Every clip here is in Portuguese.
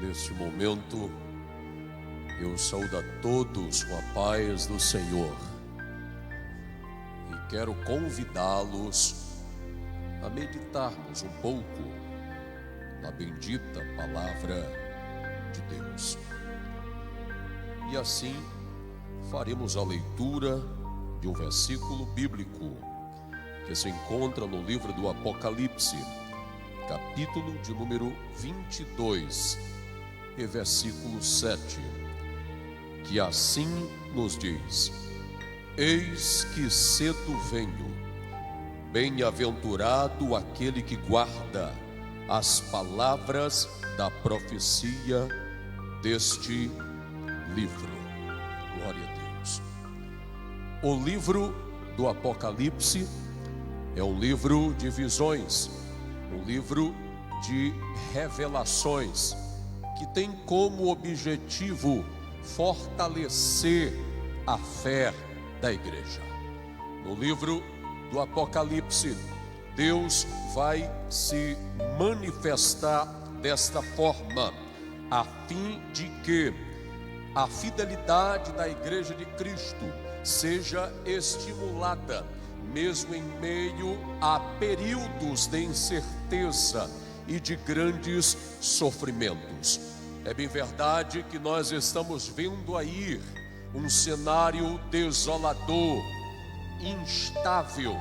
Neste momento, eu saúdo a todos com a paz do Senhor e quero convidá-los a meditarmos um pouco na bendita palavra de Deus. E assim faremos a leitura de um versículo bíblico que se encontra no livro do Apocalipse, capítulo de número 22, e versículo 7, que assim nos diz: Eis que cedo venho, bem-aventurado aquele que guarda as palavras da profecia deste livro. Glória a Deus. O livro do Apocalipse é um livro de visões, um livro de revelações, que tem como objetivo fortalecer a fé da igreja. No livro do Apocalipse, Deus vai se manifestar desta forma, a fim de que a fidelidade da igreja de Cristo seja estimulada, mesmo em meio a períodos de incerteza e de grandes sofrimentos. É bem verdade que nós estamos vendo aí um cenário desolador, instável.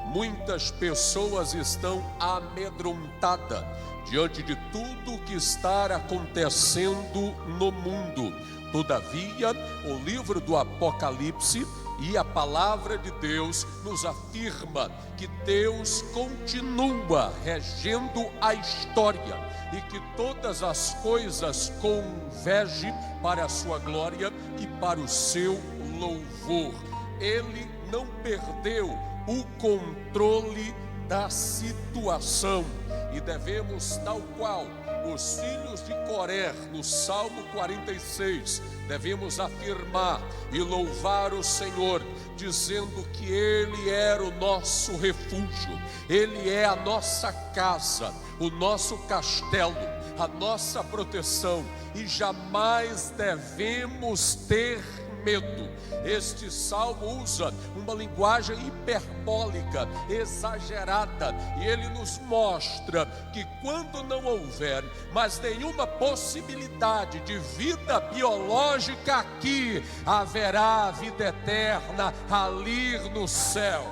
Muitas pessoas estão amedrontadas diante de tudo que está acontecendo no mundo. Todavia, o livro do Apocalipse e a palavra de Deus nos afirma que Deus continua regendo a história e que todas as coisas convergem para a sua glória e para o seu louvor. Ele não perdeu o controle da situação e devemos, tal qual os filhos de Coré, no Salmo 46, devemos afirmar e louvar o Senhor, dizendo que Ele era o nosso refúgio, Ele é a nossa casa, o nosso castelo, a nossa proteção, e jamais devemos ter medo. Este salmo usa uma linguagem hiperbólica, exagerada, e ele nos mostra que quando não houver mais nenhuma possibilidade de vida biológica aqui, haverá vida eterna ali no céu.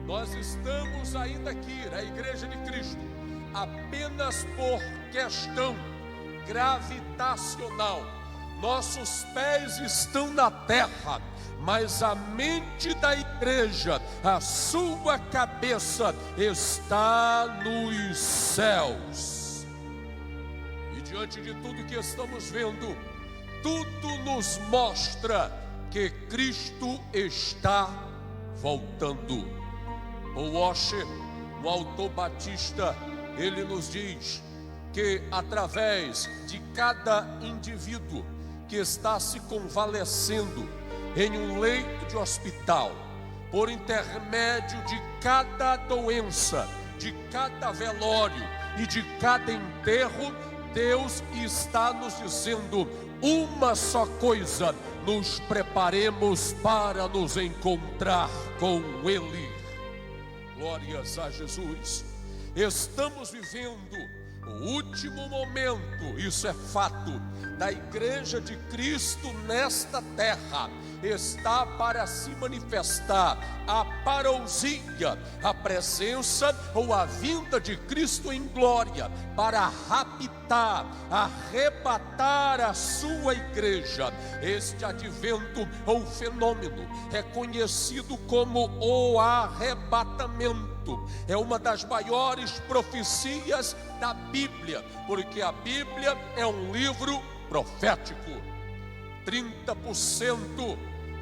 Nós estamos ainda aqui na Igreja de Cristo apenas por questão gravitacional. Nossos pés estão na terra, mas a mente da igreja, a sua cabeça está nos céus. E diante de tudo que estamos vendo, tudo nos mostra que Cristo está voltando. O Washer, o autor batista, ele nos diz que através de cada indivíduo que está se convalescendo em um leito de hospital, por intermédio de cada doença, de cada velório e de cada enterro, Deus está nos dizendo uma só coisa: nos preparemos para nos encontrar com Ele. Glórias a Jesus. Estamos vivendo o último momento, isso é fato, da igreja de Cristo nesta terra. Está para se manifestar a parousia, a presença ou a vinda de Cristo em glória, para raptar, arrebatar a sua igreja. Este advento ou fenômeno é conhecido como o arrebatamento. É uma das maiores profecias da Bíblia, porque a Bíblia é um livro profético. 30%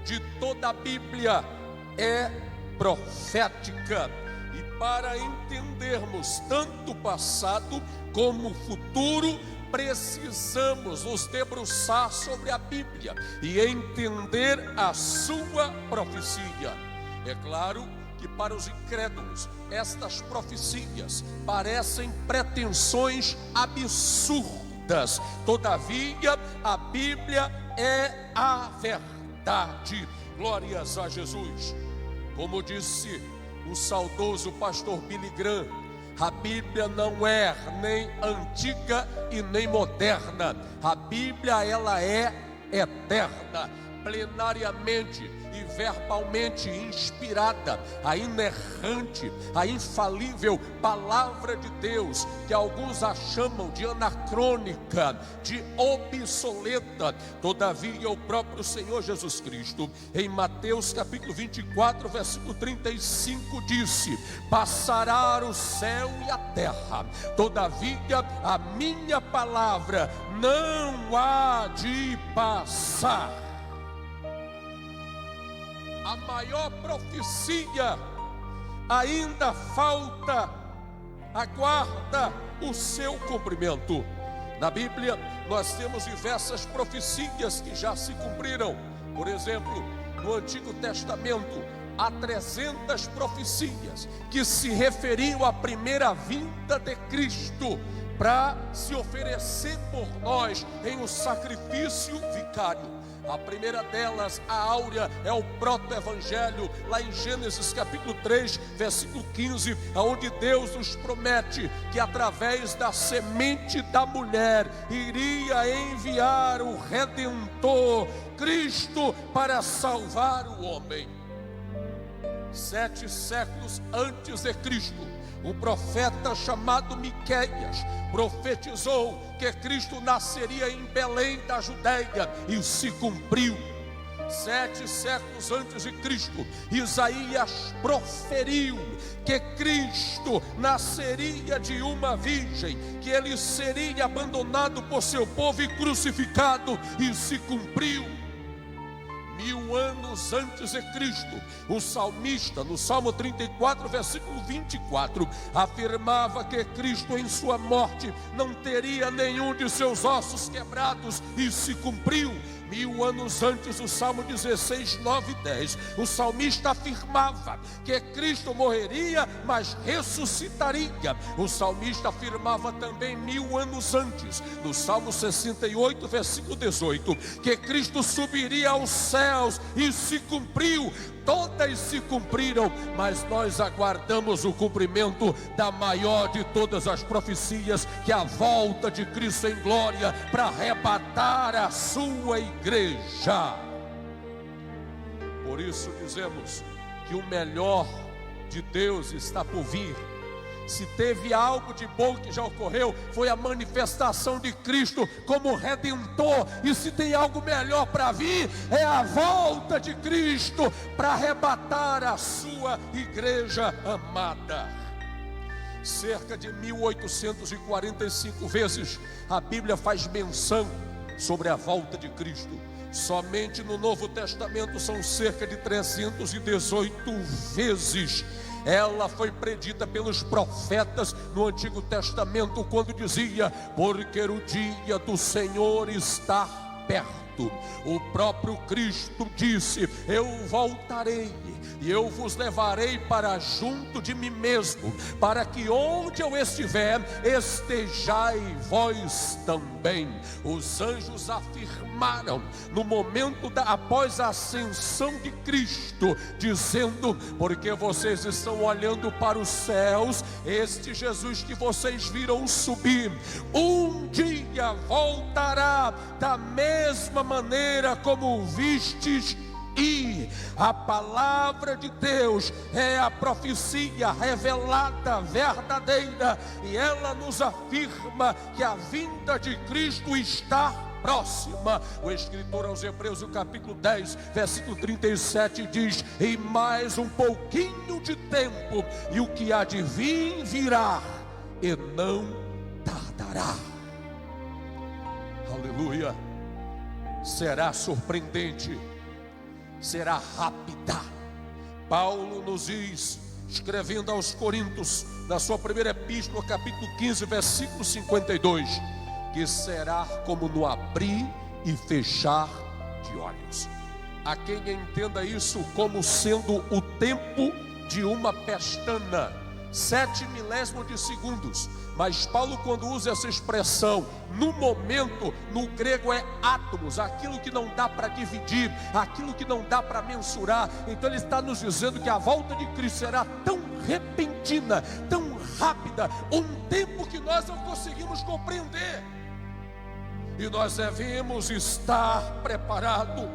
de toda a Bíblia é profética. E para entendermos tanto o passado como o futuro, precisamos nos debruçar sobre a Bíblia e entender a sua profecia. É claro que para os incrédulos estas profecias parecem pretensões absurdas, dúvidas. Todavia, a Bíblia é a verdade. Glórias a Jesus. Como disse o saudoso pastor Billy Graham, a Bíblia não é nem antiga e nem moderna. A Bíblia, ela é eterna, plenariamente e verbalmente inspirada, a inerrante, a infalível palavra de Deus, que alguns a chamam de anacrônica, de obsoleta. Todavia, o próprio Senhor Jesus Cristo, em Mateus capítulo 24, versículo 35, disse: passará o céu e a terra, todavia a minha palavra não há de passar. A maior profecia ainda falta, aguarda o seu cumprimento. Na Bíblia nós temos diversas profecias que já se cumpriram. Por exemplo, no Antigo Testamento há 300 profecias que se referiam à primeira vinda de Cristo, para se oferecer por nós em um sacrifício vicário. A primeira delas, a áurea, é o proto-evangelho, lá em Gênesis capítulo 3, versículo 15, onde Deus nos promete que através da semente da mulher iria enviar o Redentor, Cristo, para salvar o homem. 7 séculos antes de Cristo, o profeta chamado Miqueias profetizou que Cristo nasceria em Belém da Judeia, e se cumpriu. 7 séculos antes de Cristo, Isaías proferiu que Cristo nasceria de uma virgem, que ele seria abandonado por seu povo e crucificado, e se cumpriu. 1000 anos antes de Cristo, o salmista, no Salmo 34, versículo 24, afirmava que Cristo em sua morte não teria nenhum de seus ossos quebrados, e se cumpriu. 1000 anos antes, o Salmo 16, 9 e 10, o salmista afirmava que Cristo morreria, mas ressuscitaria. O salmista afirmava também 1000 anos antes, no Salmo 68, versículo 18, que Cristo subiria aos céus, e se cumpriu. Todas se cumpriram, mas nós aguardamos o cumprimento da maior de todas as profecias, que é a volta de Cristo em glória para arrebatar a sua igreja. Por isso dizemos que o melhor de Deus está por vir. Se teve algo de bom que já ocorreu, foi a manifestação de Cristo como Redentor. E se tem algo melhor para vir, é a volta de Cristo para arrebatar a sua igreja amada. Cerca de 1845 vezes a Bíblia faz menção sobre a volta de Cristo. Somente no Novo Testamento são cerca de 318 vezes. Ela foi predita pelos profetas no Antigo Testamento, quando dizia: porque o dia do Senhor está perto. O próprio Cristo disse: eu voltarei e eu vos levarei para junto de mim mesmo, para que onde eu estiver, estejai vós também. Os anjos afirmaram no momento após a ascensão de Cristo, dizendo: porque vocês estão olhando para os céus, este Jesus que vocês viram subir, um dia voltará da mesma maneira como o vistes. E a palavra de Deus é a profecia revelada, verdadeira, e ela nos afirma que a vinda de Cristo está próxima. O escritor aos Hebreus, no capítulo 10, versículo 37, diz: em mais um pouquinho de tempo, e o que há de vir virá, e não tardará. Aleluia. Será surpreendente, será rápida. Paulo nos diz, escrevendo aos Coríntios, na sua primeira epístola, capítulo 15, versículo 52, que será como no abrir e fechar de olhos. Há quem entenda isso como sendo o tempo de uma pestana. 7 milésimos de segundos. Mas Paulo, quando usa essa expressão, no momento, no grego é átomos, aquilo que não dá para dividir, aquilo que não dá para mensurar. Então ele está nos dizendo que a volta de Cristo será tão repentina, tão rápida, um tempo que nós não conseguimos compreender. E nós devemos estar preparados.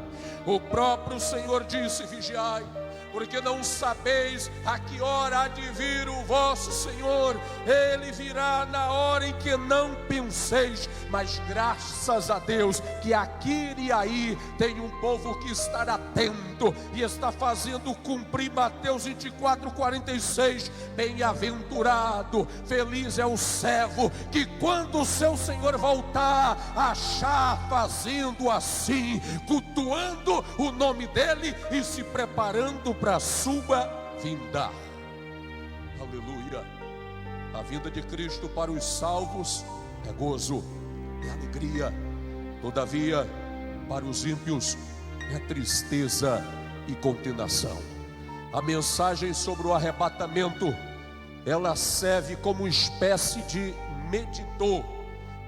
O próprio Senhor disse: vigiai, porque não sabeis a que hora há de vir o vosso Senhor. Ele virá na hora em que não penseis. Mas graças a Deus que aqui e aí tem um povo que está atento e está fazendo cumprir Mateus 24:46. Bem-aventurado, feliz é o servo que quando o seu Senhor voltar, achar fazendo assim, cultuando o nome dele e se preparando para a sua vinda. Aleluia. A vinda de Cristo para os salvos é gozo, é alegria. Todavia, para os ímpios é tristeza e condenação. A mensagem sobre o arrebatamento, ela serve como espécie de medidor,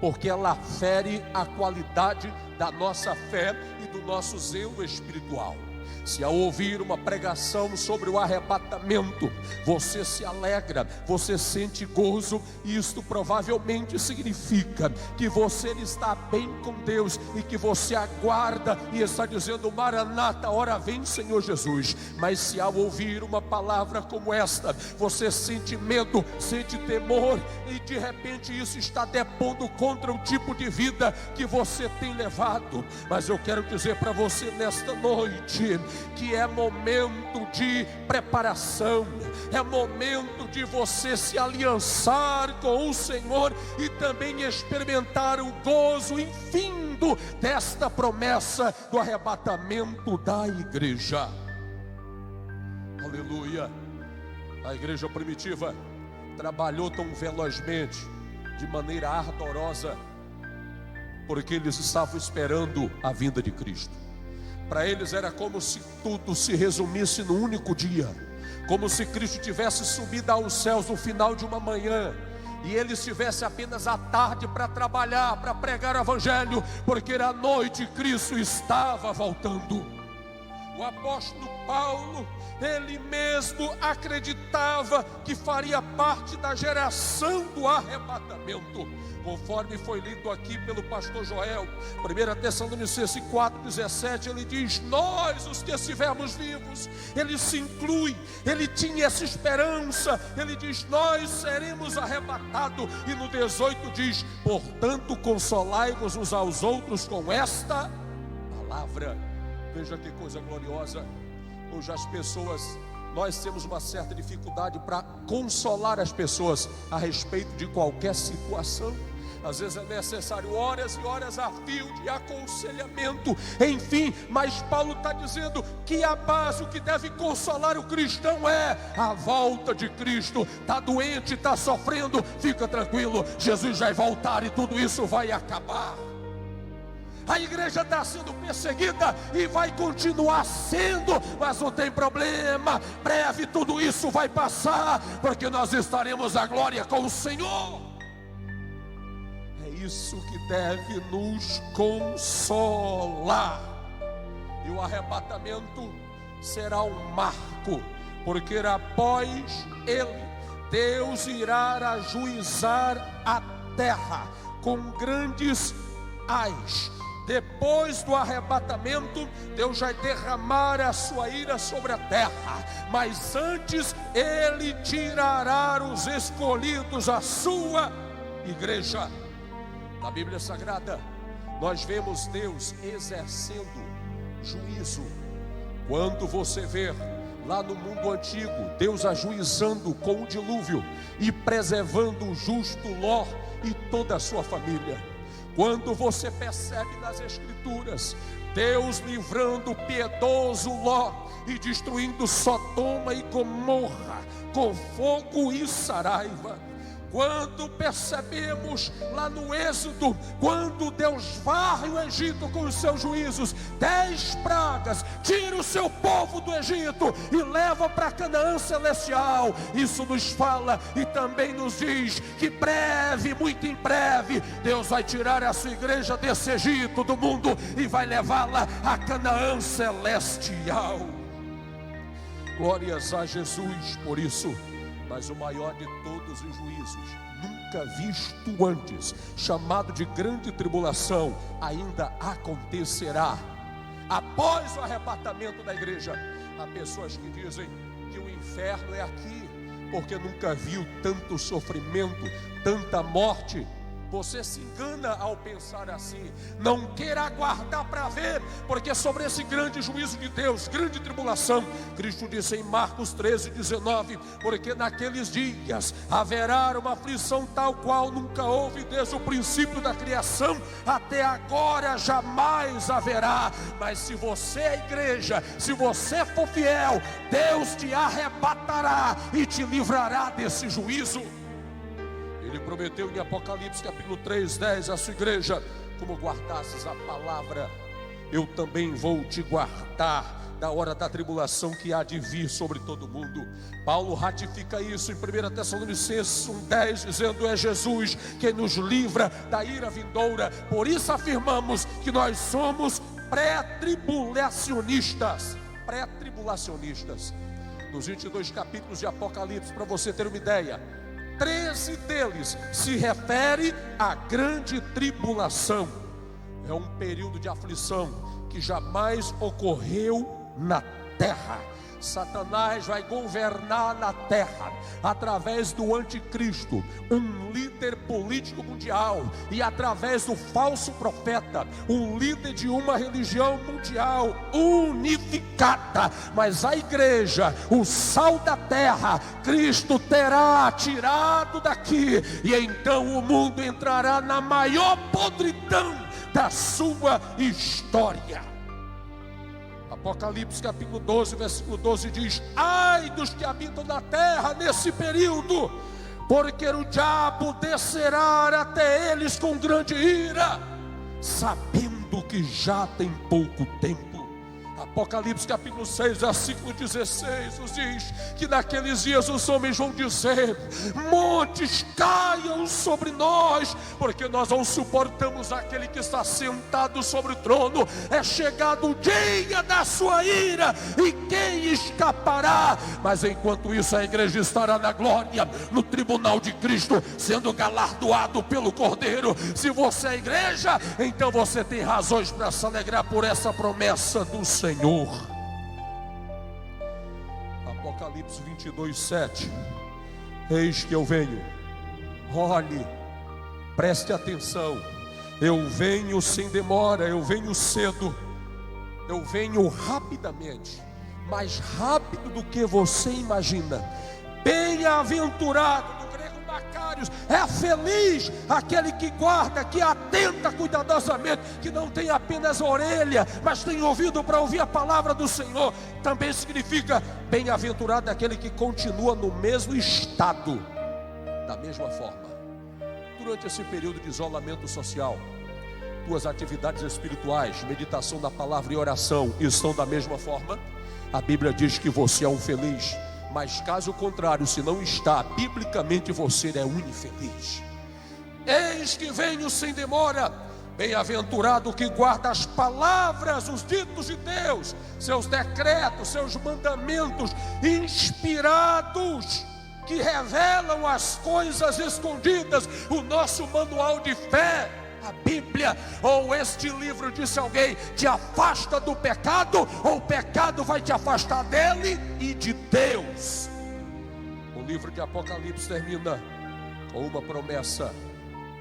porque ela fere a qualidade da nossa fé e do nosso zelo espiritual. Se ao ouvir uma pregação sobre o arrebatamento, você se alegra, você sente gozo, isto provavelmente significa que você está bem com Deus e que você aguarda e está dizendo: Maranata, ora vem Senhor Jesus. Mas se ao ouvir uma palavra como esta, você sente medo, sente temor, e de repente isso está depondo contra o tipo de vida que você tem levado. Mas eu quero dizer para você nesta noite que é momento de preparação, é momento de você se aliançar com o Senhor e também experimentar o gozo infindo desta promessa do arrebatamento da igreja. Aleluia. A igreja primitiva trabalhou tão velozmente, de maneira ardorosa, porque eles estavam esperando a vinda de Cristo. Para eles era como se tudo se resumisse num único dia, como se Cristo tivesse subido aos céus no final de uma manhã e eles tivessem apenas a tarde para trabalhar, para pregar o evangelho, porque à noite Cristo estava voltando. O apóstolo Paulo, ele mesmo acreditava que faria parte da geração do arrebatamento, conforme foi lido aqui pelo pastor Joel. 1 Tessalonicenses 4:17, ele diz: nós os que estivermos vivos, ele se inclui, ele tinha essa esperança, ele diz: nós seremos arrebatados. E no 18 diz: portanto consolai-vos uns aos outros com esta palavra. Veja que coisa gloriosa. Hoje as pessoas, nós temos uma certa dificuldade para consolar as pessoas a respeito de qualquer situação. Às vezes é necessário horas e horas a fio de aconselhamento, enfim. Mas Paulo está dizendo que a base, o que deve consolar o cristão é a volta de Cristo. Está doente, está sofrendo, fica tranquilo, Jesus vai voltar e tudo isso vai acabar. A igreja está sendo perseguida e vai continuar sendo, mas não tem problema, breve tudo isso vai passar, porque nós estaremos à glória com o Senhor. É isso que deve nos consolar. E o arrebatamento será um marco, porque após ele, Deus irá ajuizar a terra com grandes ais. Depois do arrebatamento, Deus vai derramar a sua ira sobre a terra, mas antes Ele tirará os escolhidos, a sua igreja. Na Bíblia Sagrada, nós vemos Deus exercendo juízo. Quando você vê lá no mundo antigo, Deus ajuizando com o dilúvio e preservando o justo Ló e toda a sua família. Quando você percebe nas Escrituras Deus livrando o piedoso Ló e destruindo Sodoma e Gomorra com fogo e saraiva. Quando percebemos lá no Êxodo, quando Deus varre o Egito com os seus juízos, 10 pragas, tira o seu povo do Egito e leva para Canaã celestial. Isso nos fala e também nos diz que breve, muito em breve, Deus vai tirar a sua igreja desse Egito do mundo e vai levá-la a Canaã celestial. Glórias a Jesus por isso. Mas o maior de todos os juízos, nunca visto antes, chamado de grande tribulação, ainda acontecerá após o arrebatamento da igreja. Há pessoas que dizem que o inferno é aqui, porque nunca viu tanto sofrimento, tanta morte. Você se engana ao pensar assim. Não queira aguardar para ver, porque sobre esse grande juízo de Deus, grande tribulação, Cristo disse em Marcos 13:19, porque naqueles dias haverá uma aflição tal qual nunca houve desde o princípio da criação até agora, jamais haverá. Mas se você é igreja, se você for fiel, Deus te arrebatará e te livrará desse juízo. Ele prometeu em Apocalipse capítulo 3:10 à sua igreja: como guardasses a palavra, eu também vou te guardar da hora da tribulação que há de vir sobre todo mundo. Paulo ratifica isso em 1 Tessalonicenses 1:10, dizendo: é Jesus quem nos livra da ira vindoura. Por isso afirmamos que nós somos pré-tribulacionistas. Pré-tribulacionistas. Nos 22 capítulos de Apocalipse, para você ter uma ideia, 13 deles se refere à grande tribulação. É um período de aflição que jamais ocorreu na terra. Satanás vai governar na terra através do anticristo, um líder político mundial, e através do falso profeta, um líder de uma religião mundial unificada. Mas a igreja, o sal da terra, Cristo terá tirado daqui, e então o mundo entrará na maior podridão da sua história. Apocalipse capítulo 12, versículo 12 diz: ai dos que habitam na terra nesse período, porque o diabo descerá até eles com grande ira, sabendo que já tem pouco tempo. Apocalipse capítulo 6, versículo 16 nos diz que naqueles dias os homens vão dizer: montes caiam sobre nós, porque nós não suportamos aquele que está sentado sobre o trono. É chegado o dia da sua ira, e quem escapará? Mas enquanto isso a igreja estará na glória, no tribunal de Cristo, sendo galardoado pelo Cordeiro. Se você é igreja, então você tem razões para se alegrar por essa promessa do Senhor. Apocalipse 22:7. Eis que eu venho. Olhe, preste atenção. Eu venho sem demora, eu venho cedo, eu venho rapidamente, mais rápido do que você imagina. Bem-aventurado, Macários, é feliz aquele que guarda, que atenta cuidadosamente, que não tem apenas orelha, mas tem ouvido para ouvir a palavra do Senhor. Também significa bem-aventurado aquele que continua no mesmo estado, da mesma forma. Durante esse período de isolamento social, tuas atividades espirituais, meditação da palavra e oração estão da mesma forma. A Bíblia diz que você é um feliz. Mas caso contrário, se não está, biblicamente você é um infeliz. Eis que venho sem demora. Bem-aventurado o que guarda as palavras, os ditos de Deus, seus decretos, seus mandamentos inspirados, que revelam as coisas escondidas. O nosso manual de fé, a Bíblia, ou este livro, disse alguém, te afasta do pecado, ou o pecado vai te afastar dele e de Deus. O livro de Apocalipse termina com uma promessa,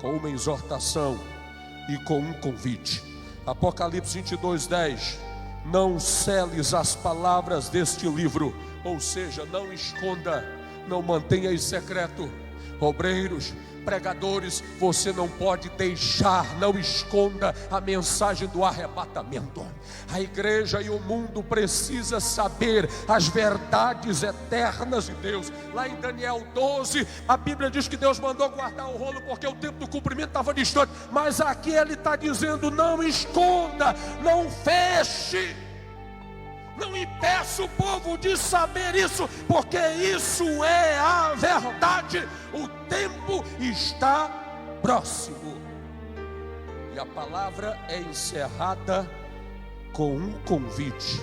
com uma exortação e com um convite. Apocalipse 22:10. Não seles as palavras deste livro, ou seja, não esconda, não mantenha em secreto. Obreiros, pregadores, você não pode deixar, não esconda a mensagem do arrebatamento. A igreja e o mundo precisa saber as verdades eternas de Deus. Lá em Daniel 12, a Bíblia diz que Deus mandou guardar o rolo porque o tempo do cumprimento estava distante. Mas aqui ele está dizendo: não esconda, não feche, não impeça o povo de saber isso, porque isso é a verdade. O tempo está próximo. E a palavra é encerrada com um convite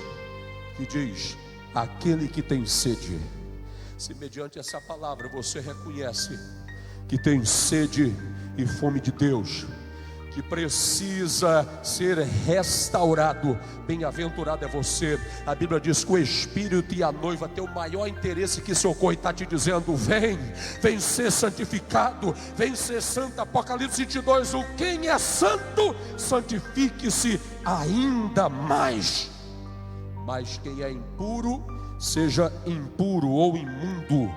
que diz: aquele que tem sede. Se mediante essa palavra você reconhece que tem sede e fome de Deus, que precisa ser restaurado, bem-aventurado é você. A Bíblia diz que o Espírito e a noiva têm o maior interesse que socorro, e está te dizendo: vem ser santificado, vem ser santo. Apocalipse 22, o quem é santo, santifique-se ainda mais. Mas quem é impuro, seja impuro ou imundo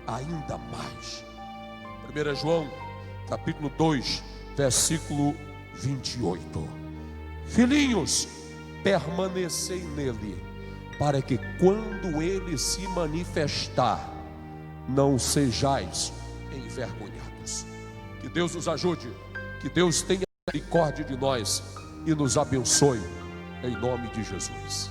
ainda mais. 1 João capítulo 2, versículo 28. Filhinhos, permanecei nele, para que quando ele se manifestar, não sejais envergonhados. Que Deus nos ajude, que Deus tenha misericórdia de nós e nos abençoe, em nome de Jesus.